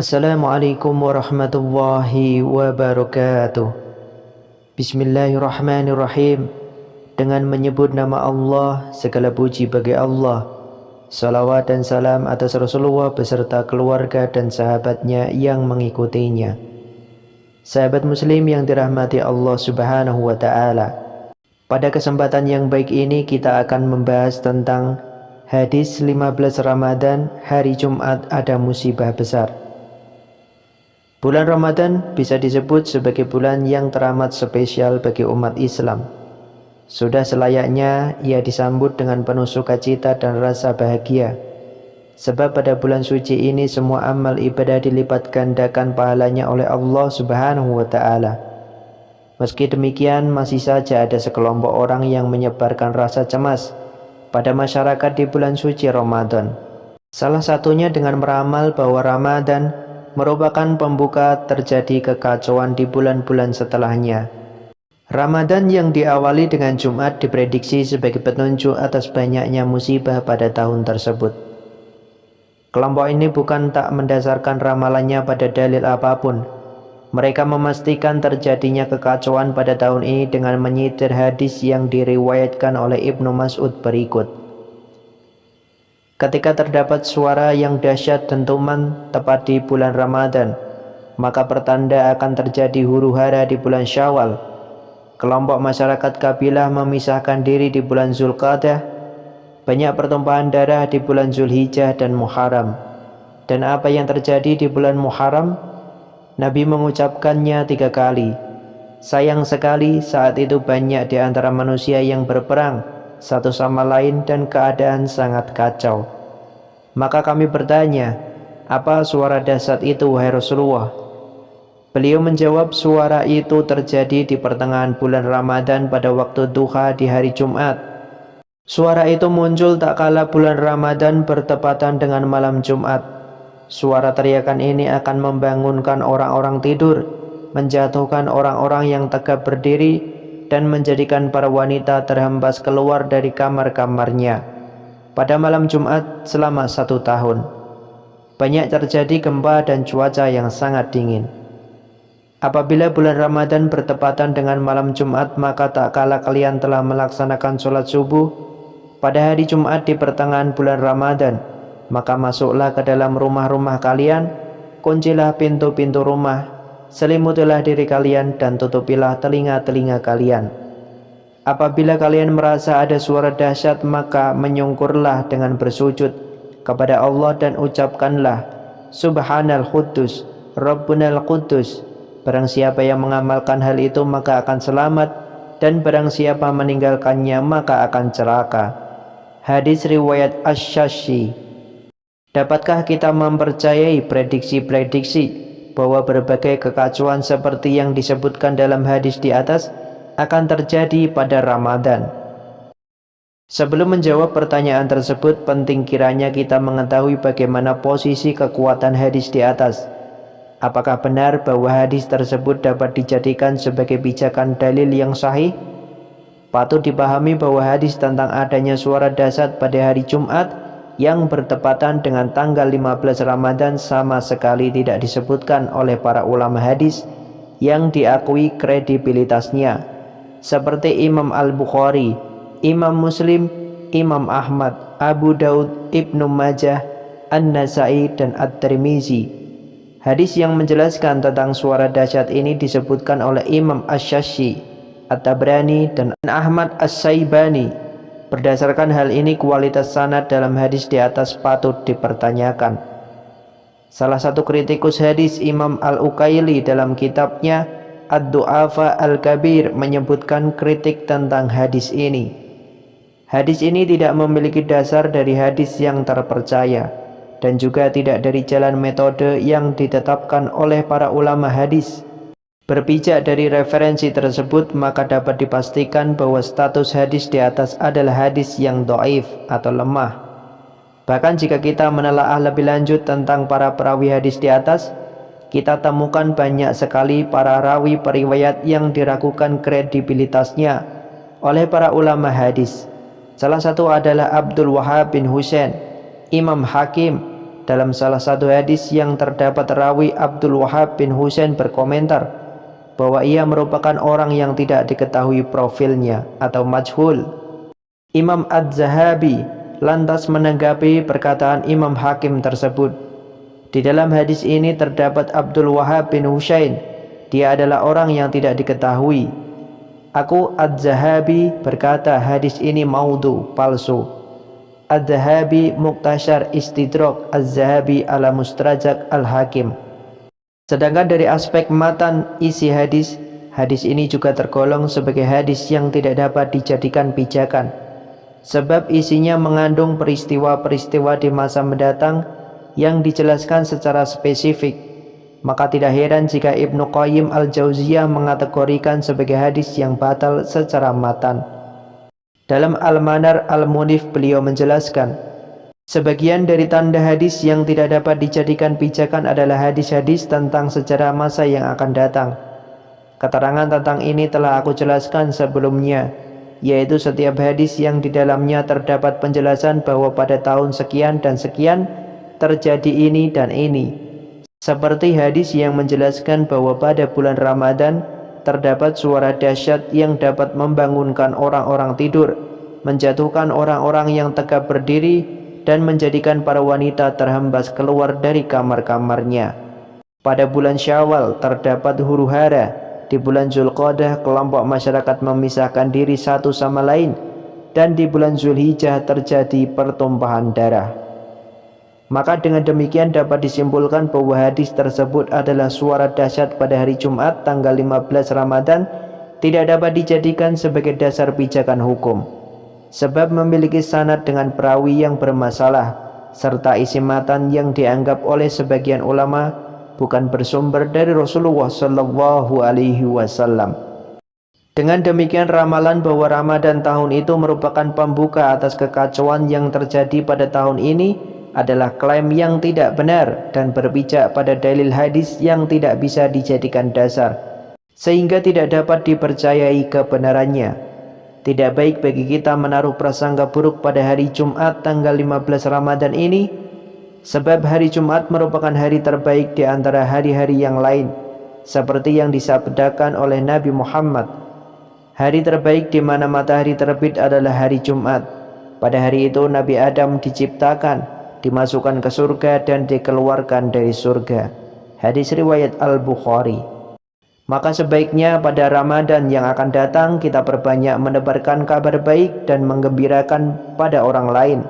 Assalamualaikum warahmatullahi wabarakatuh. Bismillahirrahmanirrahim. Dengan menyebut nama Allah, segala puji bagi Allah. Salawat dan salam atas Rasulullah beserta keluarga dan sahabatnya yang mengikutinya. Sahabat muslim yang dirahmati Allah subhanahu wa ta'ala, pada kesempatan yang baik ini kita akan membahas tentang hadis 15 Ramadan, hari Jumat ada musibah besar. Bulan Ramadan bisa disebut sebagai bulan yang teramat spesial bagi umat Islam. Sudah selayaknya ia disambut dengan penuh sukacita dan rasa bahagia. Sebab pada bulan suci ini semua amal ibadah dilipat gandakan pahalanya oleh Allah subhanahu wa ta'ala. Meski demikian masih saja ada sekelompok orang yang menyebarkan rasa cemas pada masyarakat di bulan suci Ramadan. Salah satunya dengan meramal bahwa Ramadan merupakan pembuka terjadi kekacauan di bulan-bulan setelahnya. Ramadan yang diawali dengan Jumat diprediksi sebagai petunjuk atas banyaknya musibah pada tahun tersebut. Kelompok ini bukan tak mendasarkan ramalannya pada dalil apapun. Mereka memastikan terjadinya kekacauan pada tahun ini dengan menyitir hadis yang diriwayatkan oleh Ibnu Mas'ud berikut. Ketika terdapat suara yang dahsyat dentuman tepat di bulan Ramadan, maka pertanda akan terjadi huru-hara di bulan Syawal. Kelompok masyarakat kabilah memisahkan diri di bulan Zulqa'dah. Banyak pertumpahan darah di bulan Zulhijjah dan Muharram. Dan apa yang terjadi di bulan Muharram? Nabi mengucapkannya 3 kali. Sayang sekali saat itu banyak di antara manusia yang berperang satu sama lain dan keadaan sangat kacau. Maka kami bertanya, apa suara dahsyat itu wahai Rasulullah? Beliau menjawab, suara itu terjadi di pertengahan bulan Ramadan pada waktu duha di hari Jumat. Suara itu muncul tak kala bulan Ramadan bertepatan dengan malam Jumat. Suara teriakan ini akan membangunkan orang-orang tidur, menjatuhkan orang-orang yang tegap berdiri, dan menjadikan para wanita terhempas keluar dari kamar-kamarnya pada malam Jumat selama 1 tahun. Banyak terjadi gempa dan cuaca yang sangat dingin. Apabila bulan Ramadan bertepatan dengan malam Jumat, maka tak kala kalian telah melaksanakan sholat subuh pada hari Jumat di pertengahan bulan Ramadan, maka masuklah ke dalam rumah-rumah kalian, kuncilah pintu-pintu rumah, selimutilah diri kalian dan tutupilah telinga-telinga kalian. Apabila kalian merasa ada suara dahsyat, maka menyungkurlah dengan bersujud kepada Allah dan ucapkanlah, Subhanal Quddus, Rabbunal Quddus. Barang siapa yang mengamalkan hal itu maka akan selamat, dan barang siapa meninggalkannya maka akan celaka. Hadis riwayat Asy-Syashi. Dapatkah kita mempercayai prediksi-prediksi bahwa berbagai kekacauan seperti yang disebutkan dalam hadis di atas akan terjadi pada Ramadan? Sebelum menjawab pertanyaan tersebut, penting kiranya kita mengetahui bagaimana posisi kekuatan hadis di atas. Apakah benar bahwa hadis tersebut dapat dijadikan sebagai pijakan dalil yang sahih? Patut dipahami bahwa hadis tentang adanya suara dahsyat pada hari Jumat yang bertepatan dengan tanggal 15 Ramadan sama sekali tidak disebutkan oleh para ulama hadis yang diakui kredibilitasnya, seperti Imam Al-Bukhari, Imam Muslim, Imam Ahmad, Abu Daud, Ibnu Majah, An-Nasai, dan At-Tirmizi. Hadis yang menjelaskan tentang suara dahsyat ini disebutkan oleh Imam Asy-Syashi, At-Tabrani, dan Ahmad As-Saibani. Berdasarkan hal ini, kualitas sanad dalam hadis di atas patut dipertanyakan. Salah satu kritikus hadis, Imam Al-Ukaili, dalam kitabnya Ad-Du'afa Al-Kabir menyebutkan kritik tentang hadis ini. Hadis ini tidak memiliki dasar dari hadis yang terpercaya dan juga tidak dari jalan metode yang ditetapkan oleh para ulama hadis. Berpijak dari referensi tersebut, maka dapat dipastikan bahwa status hadis di atas adalah hadis yang dhaif atau lemah. Bahkan jika kita menelaah lebih lanjut tentang para perawi hadis di atas, kita temukan banyak sekali para rawi periwayat yang diragukan kredibilitasnya oleh para ulama hadis. Salah satu adalah Abdul Wahhab bin Husain, Imam Hakim, Dalam salah satu hadis yang terdapat rawi Abdul Wahab bin Husain berkomentar bahwa ia merupakan orang yang tidak diketahui profilnya atau majhul. Imam Az-Zahabi lantas menanggapi perkataan Imam Hakim tersebut. Di dalam hadis ini terdapat Abdul Wahab bin Husain. Dia adalah orang yang tidak diketahui. Aku Az-Zahabi berkata hadis ini maudhu, palsu. Az-Zahabi Muqtashar Istidrak Az-Zahabi ala Mustrajak Al-Hakim. Sedangkan dari aspek matan isi hadis ini juga tergolong sebagai hadis yang tidak dapat dijadikan pijakan, sebab isinya mengandung peristiwa-peristiwa di masa mendatang yang dijelaskan secara spesifik. Maka tidak heran jika Ibnu Qayyim Al-Jauziyah mengategorikan sebagai hadis yang batal secara matan. Dalam Al-Manar Al-Munif beliau menjelaskan, sebagian dari tanda hadis yang tidak dapat dijadikan pijakan adalah hadis-hadis tentang sejarah masa yang akan datang. Keterangan tentang ini telah aku jelaskan sebelumnya, yaitu setiap hadis yang di dalamnya terdapat penjelasan bahwa pada tahun sekian dan sekian terjadi ini dan ini. Seperti hadis yang menjelaskan bahwa pada bulan Ramadan terdapat suara dahsyat yang dapat membangunkan orang-orang tidur, menjatuhkan orang-orang yang tegap berdiri, dan menjadikan para wanita terhembas keluar dari kamar-kamarnya. Pada bulan Syawal terdapat huru-hara. Di bulan Zulqa'dah kelompok masyarakat memisahkan diri satu sama lain, dan di bulan Zulhijjah terjadi pertumpahan darah. Maka dengan demikian dapat disimpulkan bahwa hadis tersebut adalah suara dahsyat pada hari Jumat tanggal 15 Ramadan tidak dapat dijadikan sebagai dasar pijakan hukum, sebab memiliki sanad dengan perawi yang bermasalah serta isi matan yang dianggap oleh sebagian ulama bukan bersumber dari Rasulullah Shallallahu Alaihi Wasallam. Dengan demikian ramalan bahwa Ramadan tahun itu merupakan pembuka atas kekacauan yang terjadi pada tahun ini adalah klaim yang tidak benar dan berpijak pada dalil hadis yang tidak bisa dijadikan dasar, sehingga tidak dapat dipercayai kebenarannya. Tidak baik bagi kita menaruh prasangka buruk pada hari Jumat tanggal 15 Ramadan ini, sebab hari Jumat merupakan hari terbaik di antara hari-hari yang lain, seperti yang disabdakan oleh Nabi Muhammad. Hari terbaik di mana matahari terbit adalah hari Jumat. Pada hari itu Nabi Adam diciptakan, dimasukkan ke surga dan dikeluarkan dari surga. Hadis riwayat Al-Bukhari. Maka sebaiknya pada Ramadan yang akan datang kita perbanyak menebarkan kabar baik dan menggembirakan pada orang lain.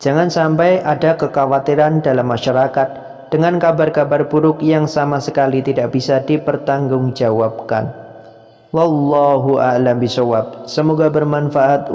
Jangan sampai ada kekhawatiran dalam masyarakat dengan kabar-kabar buruk yang sama sekali tidak bisa dipertanggungjawabkan. Wallahu a'lam bishawab. Semoga bermanfaat.